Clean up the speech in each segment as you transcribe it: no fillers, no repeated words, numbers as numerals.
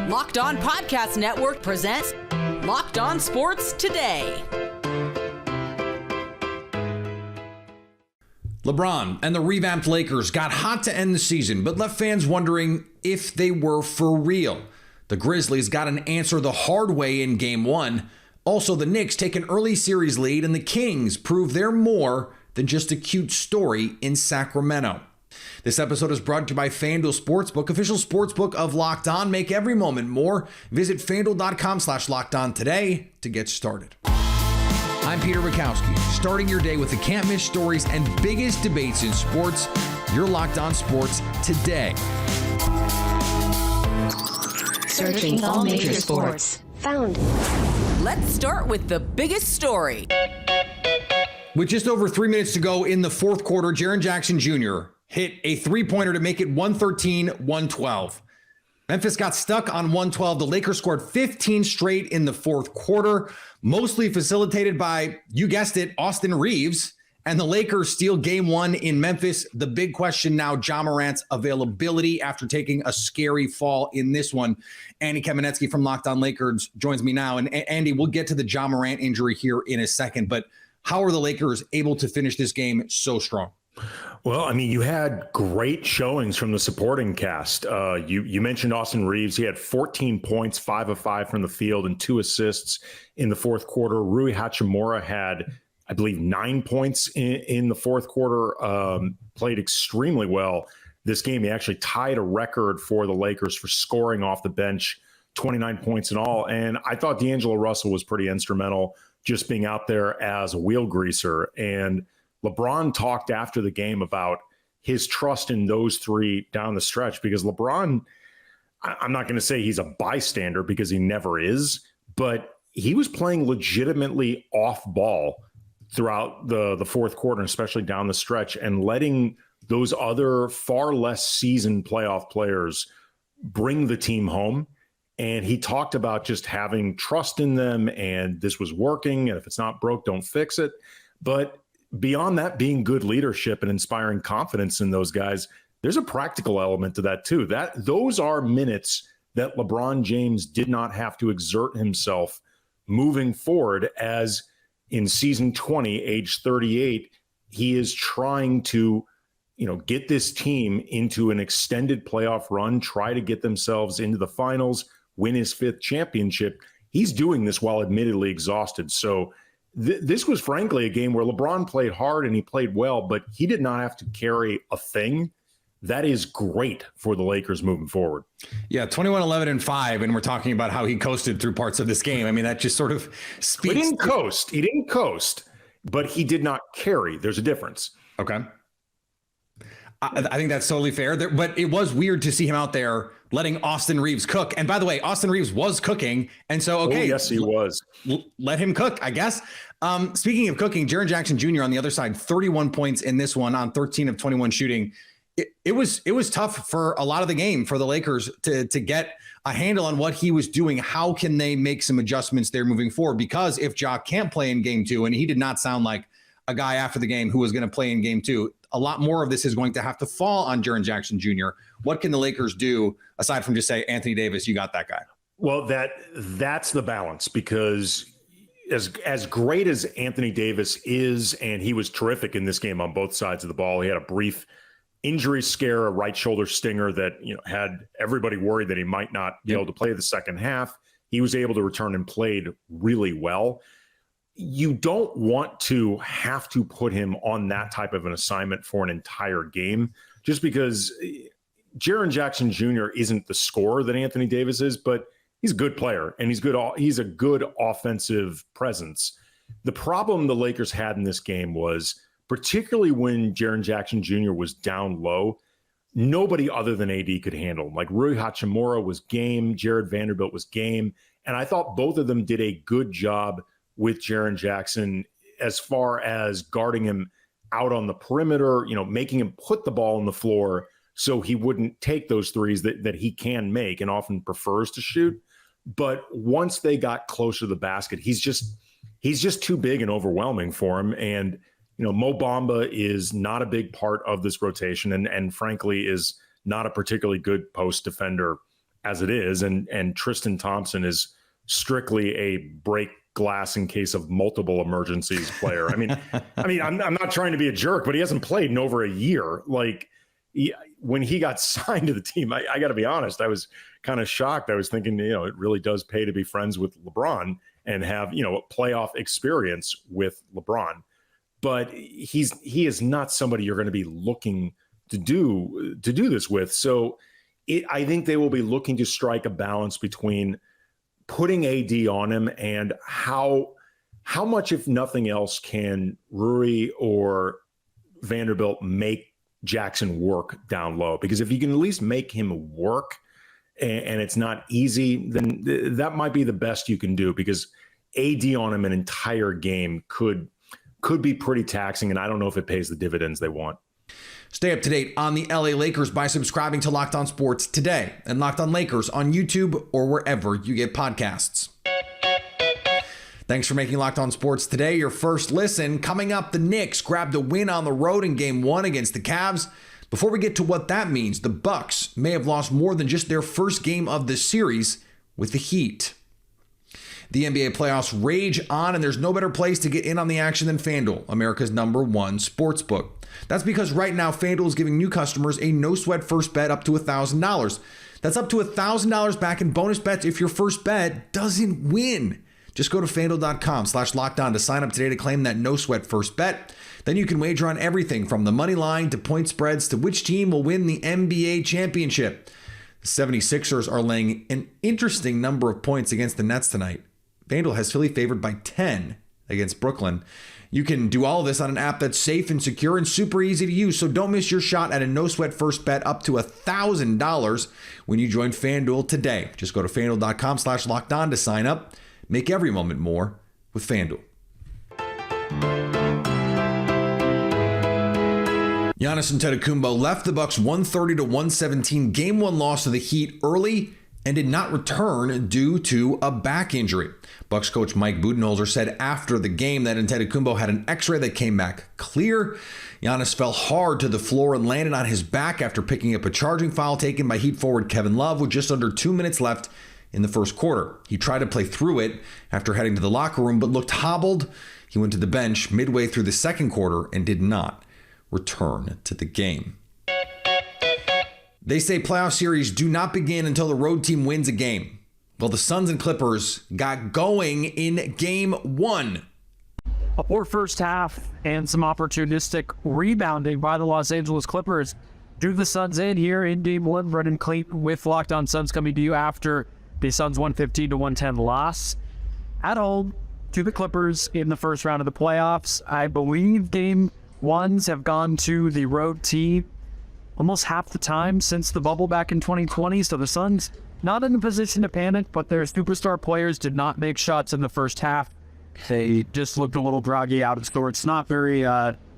Locked On Podcast Network presents Locked On Sports Today. LeBron and the revamped Lakers got hot to end the season, but left fans wondering if they were for real. The Grizzlies got an answer the hard way in Game 1. Also, the Knicks take an early series lead, and the Kings prove they're more than just a cute story in Sacramento. This episode is brought to you by FanDuel Sportsbook, official sportsbook of Locked On. Make every moment more. Visit FanDuel.com/LockedOn today to get started. I'm Peter Bukowski, starting your day with the can't-miss stories and biggest debates in sports. You're Locked On Sports Today. Searching all major sports. Found. Let's start with the biggest story. With just over 3 minutes to go in the fourth quarter, Jaren Jackson Jr. hit a three-pointer to make it 113-112. Memphis got stuck on 112. The Lakers scored 15 straight in the fourth quarter, mostly facilitated by, you guessed it, Austin Reeves. And the Lakers steal Game 1 in Memphis. The big question now, Ja Morant's availability after taking a scary fall in this one. Andy Kamenetsky from Locked On Lakers joins me now. And Andy, we'll get to the Ja Morant injury here in a second, but how are the Lakers able to finish this game so strong? Well, I mean, you had great showings from the supporting cast. You mentioned Austin Reeves. He had 14 points, 5 of 5 from the field, and 2 assists in the fourth quarter. Rui Hachimura had, I believe, 9 points in the fourth quarter, played extremely well this game. He actually tied a record for the Lakers for scoring off the bench, 29 points in all. And I thought D'Angelo Russell was pretty instrumental, just being out there as a wheel greaser. And LeBron talked after the game about his trust in those three down the stretch, because LeBron, I'm not going to say he's a bystander because he never is, but he was playing legitimately off ball throughout the fourth quarter, especially down the stretch, and letting those other far less seasoned playoff players bring the team home. And he talked about just having trust in them, and this was working, and if it's not broke, don't fix it. But beyond that being good leadership and inspiring confidence in those guys, there's a practical element to that too. Those are minutes that LeBron James did not have to exert himself moving forward, as in season 20, age 38, he is trying to, get this team into an extended playoff run, try to get themselves into the finals, win his 5th championship. He's doing this while admittedly exhausted. So this was frankly a game where LeBron played hard and he played well, but he did not have to carry a thing. That is great for the Lakers moving forward. Yeah, 21-11-5, and we're talking about how he coasted through parts of this game. I mean, that just sort of speaks. He didn't coast, but he did not carry. There's a difference. Okay. I think that's totally fair. But it was weird to see him out there letting Austin Reeves cook. And by the way, Austin Reeves was cooking. And so, okay. Oh, yes, he was. Let him cook, I guess. Speaking of cooking, Jaren Jackson Jr. on the other side, 31 points in this one on 13 of 21 shooting. It was tough for a lot of the game for the Lakers to get a handle on what he was doing. How can they make some adjustments there moving forward? Because if Ja can't play in Game 2, and he did not sound like a guy after the game who was going to play in Game 2, a lot more of this is going to have to fall on Jaren Jackson Jr. What can the Lakers do aside from just say, Anthony Davis, you got that guy? Well, that's the balance, because as great as Anthony Davis is, and he was terrific in this game on both sides of the ball. He had a brief injury scare, a right shoulder stinger that had everybody worried that he might not be able to play the second half. He was able to return and played really well. You don't want to have to put him on that type of an assignment for an entire game, just because Jaren Jackson Jr. isn't the scorer that Anthony Davis is, but he's a good player and he's a good offensive presence. The problem the Lakers had in this game was, particularly when Jaren Jackson Jr. was down low, nobody other than AD could handle him. Like Rui Hachimura was game, Jared Vanderbilt was game, and I thought both of them did a good job with Jaren Jackson as far as guarding him out on the perimeter, making him put the ball on the floor so he wouldn't take those threes that he can make and often prefers to shoot. But once they got closer to the basket, he's just too big and overwhelming for him. And, Mo Bamba is not a big part of this rotation and frankly is not a particularly good post defender as it is, and Tristan Thompson is strictly a break glass in case of multiple emergencies player. I mean, I'm not trying to be a jerk, but he hasn't played in over a year. Like, when he got signed to the team, I got to be honest, I was kind of shocked. I was thinking, it really does pay to be friends with LeBron and have, playoff experience with LeBron. But he is not somebody you're going to be looking to do this with. So I think they will be looking to strike a balance between putting AD on him and how much, if nothing else, can Rui or Vanderbilt make Jackson work down low. Because if you can at least make him work and it's not easy, then that might be the best you can do, because AD on him an entire game could be pretty taxing, and I don't know if it pays the dividends they want. Stay up to date on the LA Lakers by subscribing to Locked On Sports today and Locked On Lakers on YouTube or wherever you get podcasts. Thanks for making Locked On Sports today your first listen. Coming up, the Knicks grabbed a win on the road in Game 1 against the Cavs. Before we get to what that means, the Bucks may have lost more than just their first game of the series with the Heat. The NBA playoffs rage on, and there's no better place to get in on the action than FanDuel, America's #1 sportsbook. That's because right now, FanDuel is giving new customers a no-sweat first bet up to $1,000. That's up to $1,000 back in bonus bets if your first bet doesn't win. Just go to FanDuel.com/lockedon to sign up today to claim that no-sweat first bet. Then you can wager on everything from the money line to point spreads to which team will win the NBA championship. The 76ers are laying an interesting number of points against the Nets tonight. FanDuel has Philly favored by 10 against Brooklyn. You can do all of this on an app that's safe and secure and super easy to use, so don't miss your shot at a no-sweat first bet up to $1,000 when you join FanDuel today. Just go to FanDuel.com/lockedon to sign up. Make every moment more with FanDuel. Giannis Antetokounmpo left the Bucks 130-117 Game 1 loss to the Heat early and did not return due to a back injury. Bucks coach Mike Budenholzer said after the game that Antetokounmpo had an x-ray that came back clear. Giannis fell hard to the floor and landed on his back after picking up a charging foul taken by Heat forward Kevin Love with just under 2 minutes left in the first quarter. He tried to play through it after heading to the locker room, but looked hobbled. He went to the bench midway through the second quarter and did not return to the game. They say playoff series do not begin until the road team wins a game. Well, the Suns and Clippers got going in Game 1. A poor first half and some opportunistic rebounding by the Los Angeles Clippers drew the Suns in here in Game 1. Brendan Clayton with Locked On Suns coming to you after the Suns 115-110 loss at home to the Clippers in the first round of the playoffs. I believe Game 1s have gone to the road team almost half the time since the bubble back in 2020. So the Suns not in a position to panic, but their superstar players did not make shots in the first half. They just looked a little groggy, out of sorts, not very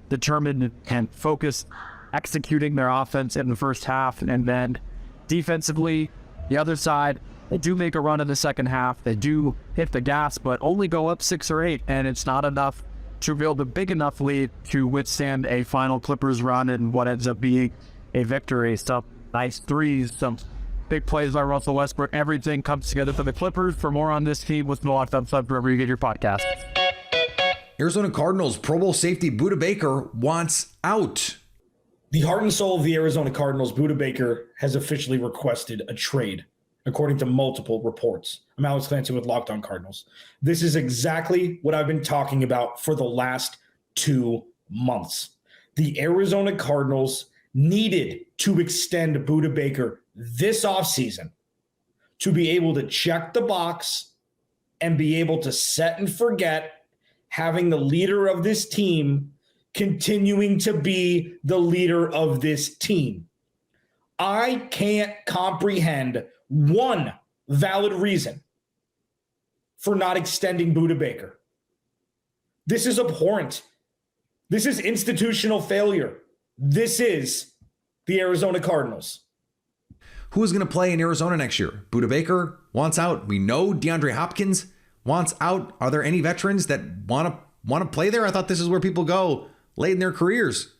determined and focused executing their offense in the first half. And then defensively, the other side, they do make a run in the second half. They do hit the gas, but only go up 6 or 8, and it's not enough to build a big enough lead to withstand a final Clippers run and what ends up being a victory. Some nice threes, some big plays by Russell Westbrook. Everything comes together for the Clippers. For more on this team, listen to Locked On Suns wherever you get your podcast. Arizona Cardinals Pro Bowl safety Budda Baker wants out. The heart and soul of the Arizona Cardinals, Budda Baker, has officially requested a trade, according to multiple reports. I'm Alex Clancy with Locked On Cardinals. This is exactly what I've been talking about for the last 2 months. The Arizona Cardinals needed to extend Budda Baker this offseason to be able to check the box and be able to set and forget having the leader of this team continuing to be the leader of this team. I can't comprehend one valid reason for not extending Budda Baker. This is abhorrent. This is institutional failure. This is the Arizona Cardinals. Who is going to play in Arizona next year? Budda Baker wants out. We know DeAndre Hopkins wants out. Are there any veterans that want to play there? I thought this is where people go late in their careers.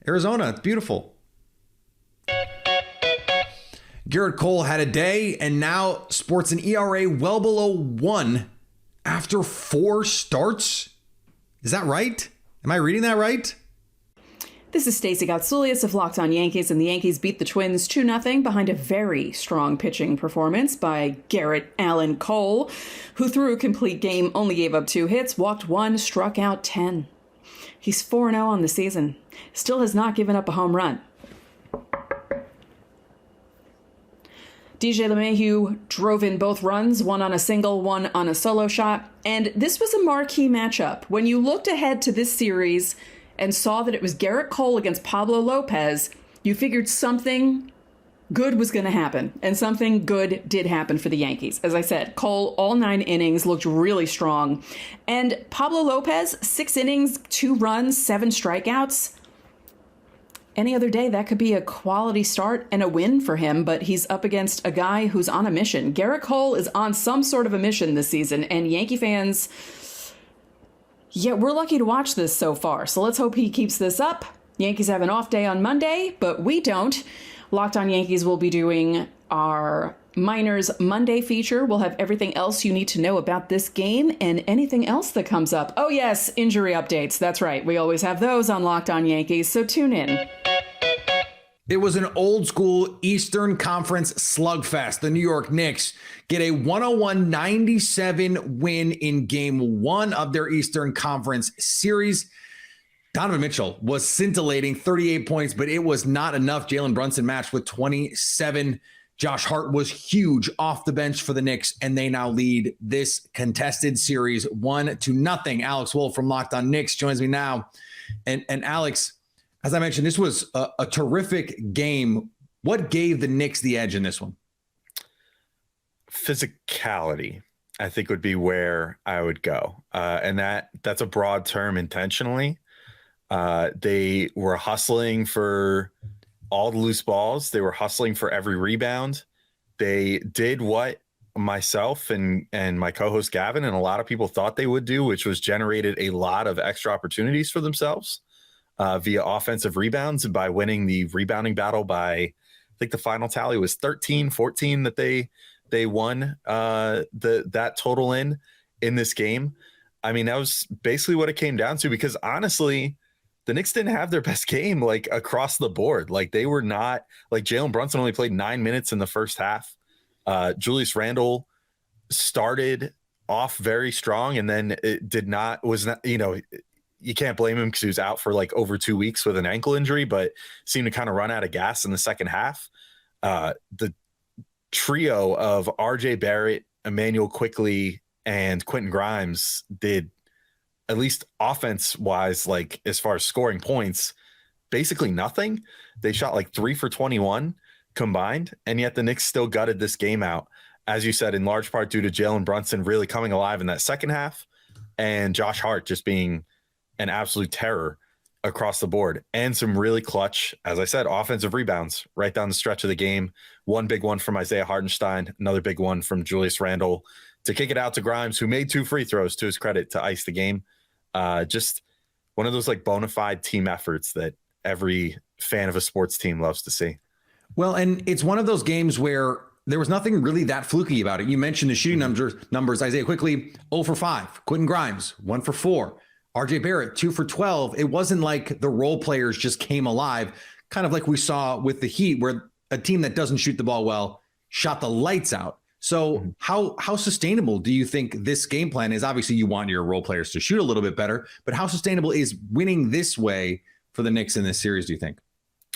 Arizona, it's beautiful. Gerrit Cole had a day and now sports an ERA well below 1 after 4 starts. Is that right? Am I reading that right? This is Stacey Gotsoulias of Locked On Yankees, and the Yankees beat the Twins 2-0 behind a very strong pitching performance by Gerrit Allen Cole, who threw a complete game, only gave up 2 hits, walked 1, struck out 10. He's 4-0 on the season. Still has not given up a home run. DJ LeMahieu drove in both runs, one on a single, one on a solo shot. And this was a marquee matchup. When you looked ahead to this series and saw that it was Gerrit Cole against Pablo Lopez, you figured something good was going to happen. And something good did happen for the Yankees. As I said, Cole, all 9 innings, looked really strong. And Pablo Lopez, 6 innings, 2 runs, 7 strikeouts. Any other day, that could be a quality start and a win for him, but he's up against a guy who's on a mission. Gerrit Cole is on some sort of a mission this season, and Yankee fans, yeah, we're lucky to watch this so far. So let's hope he keeps this up. Yankees have an off day on Monday, but we don't. Locked On Yankees will be doing our Miners Monday feature. We'll have everything else you need to know about this game and anything else that comes up. Oh yes, injury updates. That's right. We always have those on Locked On Yankees, so tune in. It was an old school Eastern Conference slugfest. The New York Knicks get a 101-97 win in game 1 of their Eastern Conference series. Donovan Mitchell was scintillating, 38 points, but it was not enough. Jalen Brunson matched with 27. Josh Hart was huge off the bench for the Knicks, and they now lead this contested series 1-0. Alex Wolf from Locked On Knicks joins me now. And Alex, as I mentioned, this was a terrific game. What gave the Knicks the edge in this one? Physicality, I think, would be where I would go. And that's a broad term intentionally. They were hustling for all the loose balls. They were hustling for every rebound. They did what myself and my co-host Gavin and a lot of people thought they would do, which was generated a lot of extra opportunities for themselves via offensive rebounds and by winning the rebounding battle by, I think the final tally was 13-14 that they won that total in this game. I mean, that was basically what it came down to, because honestly, the Knicks didn't have their best game, like across the board. Like they were not, like Jalen Brunson only played 9 minutes in the first half. Julius Randle started off very strong and then you can't blame him because he was out for like over 2 weeks with an ankle injury, but seemed to kind of run out of gas in the second half. The trio of RJ Barrett, Emmanuel Quickley, and Quentin Grimes did, at least offense wise, like as far as scoring points, basically nothing. They shot like 3 for 21 combined. And yet the Knicks still gutted this game out, as you said, in large part due to Jalen Brunson really coming alive in that second half and Josh Hart just being an absolute terror across the board, and some really clutch, as I said, offensive rebounds right down the stretch of the game. One big one from Isaiah Hartenstein, another big one from Julius Randle to kick it out to Grimes, who made 2 free throws to his credit to ice the game. Just one of those like bona fide team efforts that every fan of a sports team loves to see. Well, and it's one of those games where there was nothing really that fluky about it. You mentioned the shooting numbers. Isaiah Quickley, 0 for 5. Quentin Grimes, 1 for 4. RJ Barrett, 2 for 12. It wasn't like the role players just came alive, kind of like we saw with the Heat, where a team that doesn't shoot the ball well shot the lights out. So how sustainable do you think this game plan is? Obviously, you want your role players to shoot a little bit better, but how sustainable is winning this way for the Knicks in this series, do you think?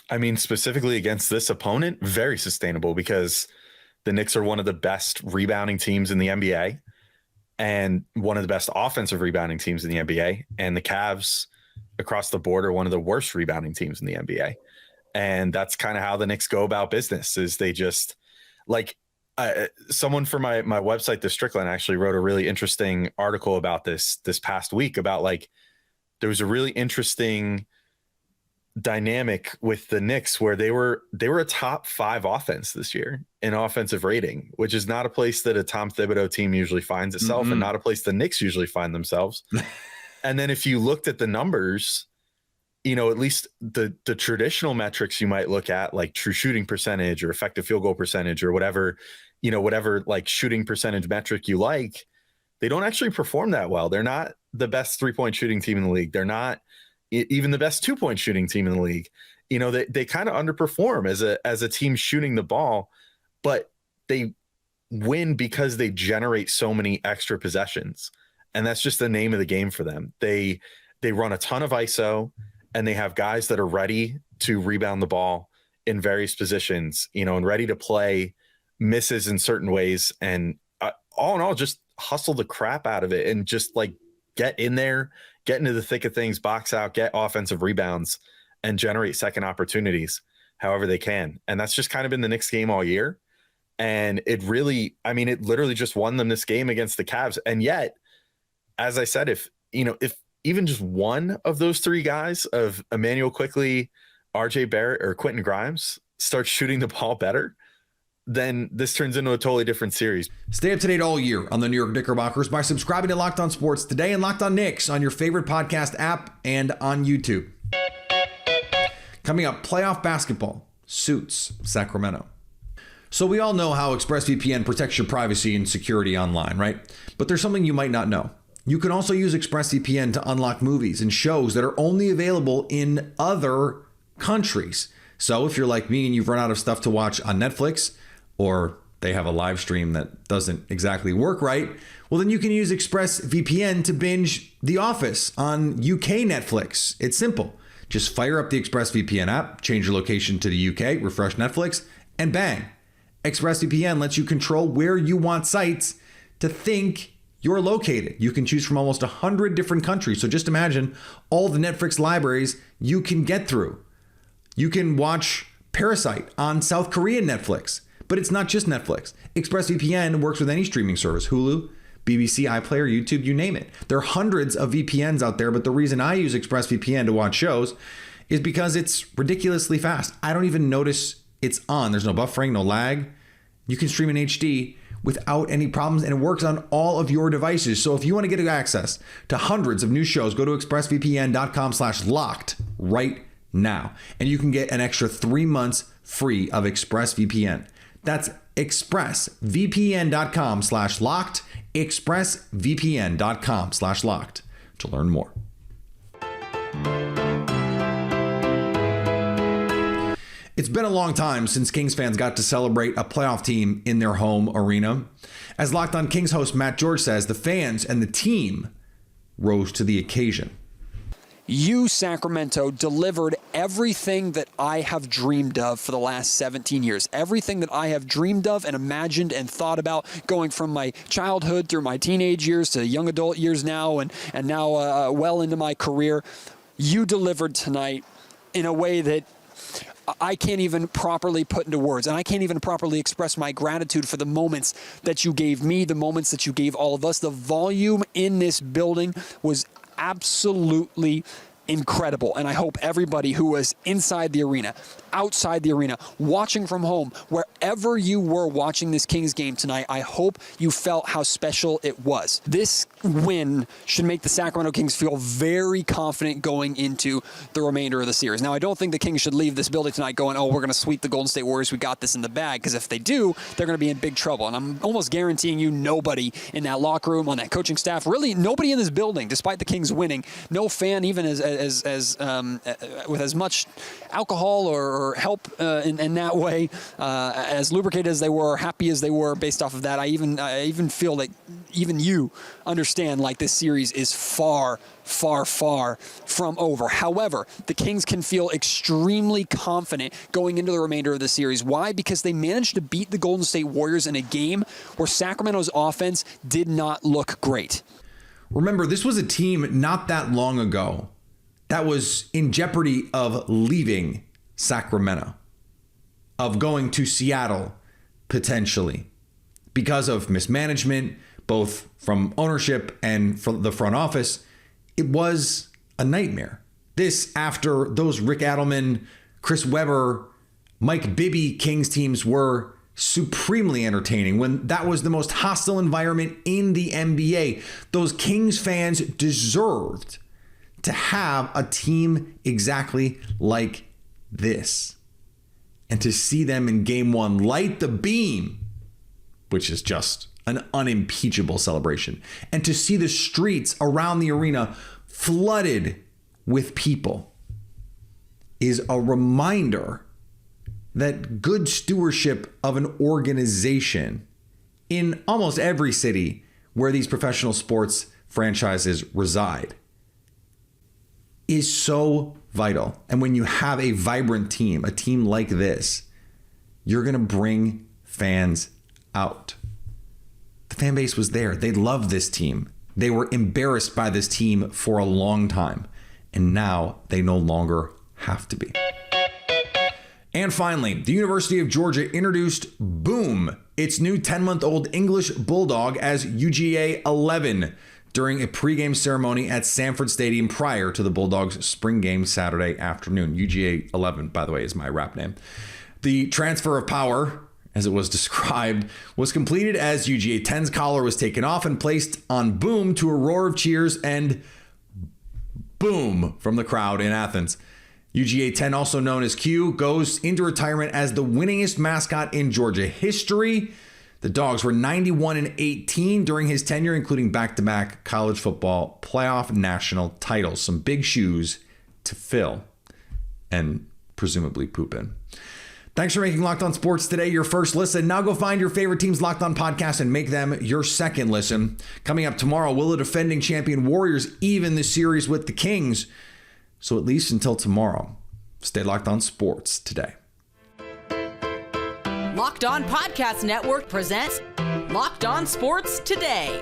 I mean, specifically against this opponent, very sustainable, because the Knicks are one of the best rebounding teams in the NBA and one of the best offensive rebounding teams in the NBA. And the Cavs across the board are one of the worst rebounding teams in the NBA. And that's kind of how the Knicks go about business, is they just like someone for my website, The Strickland, actually wrote a really interesting article about this past week about like, there was a really interesting dynamic with the Knicks where they were a top 5 offense this year in offensive rating, which is not a place that a Tom Thibodeau team usually finds itself, and not a place the Knicks usually find themselves. And then if you looked at the numbers, at least the traditional metrics you might look at, like true shooting percentage or effective field goal percentage or whatever, whatever like shooting percentage metric you like, they don't actually perform that well. They're not the best 3-point shooting team in the league. They're not even the best 2-point shooting team in the league. They kind of underperform as a team shooting the ball, but they win because they generate so many extra possessions. And that's just the name of the game for them. They run a ton of ISO, and they have guys that are ready to rebound the ball in various positions, and ready to play misses in certain ways. And all in all, just hustle the crap out of it and just like get in there, get into the thick of things, box out, get offensive rebounds, and generate second opportunities however they can. And that's just kind of been the Knicks game all year. And it literally just won them this game against the Cavs. And yet, as I said, if even just one of those three guys, of Emmanuel Quickley, RJ Barrett, or Quentin Grimes, starts shooting the ball better, then this turns into a totally different series. Stay up to date all year on the New York Knickerbockers by subscribing to Locked On Sports today and Locked On Knicks on your favorite podcast app and on YouTube. Coming up, playoff basketball suits Sacramento. So we all know how ExpressVPN protects your privacy and security online, right? But there's something you might not know. You can also use ExpressVPN to unlock movies and shows that are only available in other countries. So if you're like me and you've run out of stuff to watch on Netflix, or they have a live stream that doesn't exactly work right, well, then you can use ExpressVPN to binge The Office on UK Netflix. It's simple. Just fire up the ExpressVPN app, change your location to the UK, refresh Netflix, and bang. ExpressVPN lets you control where you want sites to think you're located. You can choose from almost 100 different countries. So just imagine all the Netflix libraries you can get through. You can watch Parasite on South Korean Netflix, but it's not just Netflix. ExpressVPN works with any streaming service, Hulu, BBC, iPlayer, YouTube, you name it. There are hundreds of VPNs out there, but the reason I use ExpressVPN to watch shows is because it's ridiculously fast. I don't even notice it's on. There's no buffering, no lag. You can stream in HD without any problems, and it works on all of your devices. So if you want to get access to hundreds of new shows, go to expressvpn.com/locked right now, and you can get an extra 3 months free of ExpressVPN. That's expressvpn.com/locked, expressvpn.com/locked to learn more. It's been a long time since Kings fans got to celebrate a playoff team in their home arena. As Locked On Kings host Matt George says, the fans and the team rose to the occasion. You, Sacramento, delivered everything that I have dreamed of for the last 17 years. Everything that I have dreamed of and imagined and thought about, going from my childhood through my teenage years to young adult years now, and now well into my career. You delivered tonight in a way that I can't even properly put into words, and I can't even properly express my gratitude for the moments that you gave me, the moments that you gave all of us. The volume in this building was absolutely incredible, and I hope everybody who was inside the arena, outside the arena, watching from home, wherever you were watching this Kings game tonight, I hope you felt how special it was. This win should make the Sacramento Kings feel very confident going into the remainder of the series. Now, I don't think the Kings should leave this building tonight going, oh, we're going to sweep the Golden State Warriors, we got this in the bag, because if they do, they're going to be in big trouble. And I'm almost guaranteeing you nobody in that locker room, on that coaching staff, really nobody in this building, despite the Kings winning, no fan even with as much alcohol or help in that way, as lubricated as they were, happy as they were based off of that. I even feel that even you understand like this series is far from over. However, the Kings can feel extremely confident going into the remainder of the series. Why? Because they managed to beat the Golden State Warriors in a game where Sacramento's offense did not look great. Remember, this was a team not that long ago that was in jeopardy of leaving Sacramento, of going to Seattle potentially because of mismanagement, both from ownership and from the front office. It was a nightmare. This after those Rick Adelman, Chris Webber, Mike Bibby Kings teams were supremely entertaining, when that was the most hostile environment in the NBA. Those Kings fans deserved to have a team exactly like this and to see them in game one light the beam, which is just an unimpeachable celebration, and to see the streets around the arena flooded with people is a reminder that good stewardship of an organization in almost every city where these professional sports franchises reside is so vital. And when you have a vibrant team, a team like this, you're going to bring fans out. The fan base was there. They loved this team. They were embarrassed by this team for a long time. And now they no longer have to be. And finally, the University of Georgia introduced Boom, its new 10-month-old English bulldog, as UGA 11 during a pregame ceremony at Sanford Stadium prior to the Bulldogs' spring game Saturday afternoon. UGA 11, by the way, is my rap name. The transfer of power, as it was described, was completed as UGA 10's collar was taken off and placed on Boom to a roar of cheers and boom from the crowd in Athens. UGA 10, also known as Q, goes into retirement as the winningest mascot in Georgia history. The Dogs were 91-18 during his tenure, including back-to-back college football playoff national titles. Some big shoes to fill and presumably poop in. Thanks for making Locked On Sports today your first listen. Now go find your favorite team's Locked On podcast and make them your second listen. Coming up tomorrow, will the defending champion Warriors even the series with the Kings? So at least until tomorrow, stay locked on sports today. Locked On Podcast Network presents Locked On Sports Today.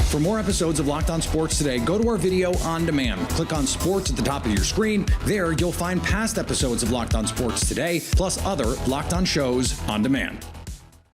For more episodes of Locked On Sports Today, go to our video on demand. Click on sports at the top of your screen. There, you'll find past episodes of Locked On Sports Today, plus other Locked On shows on demand.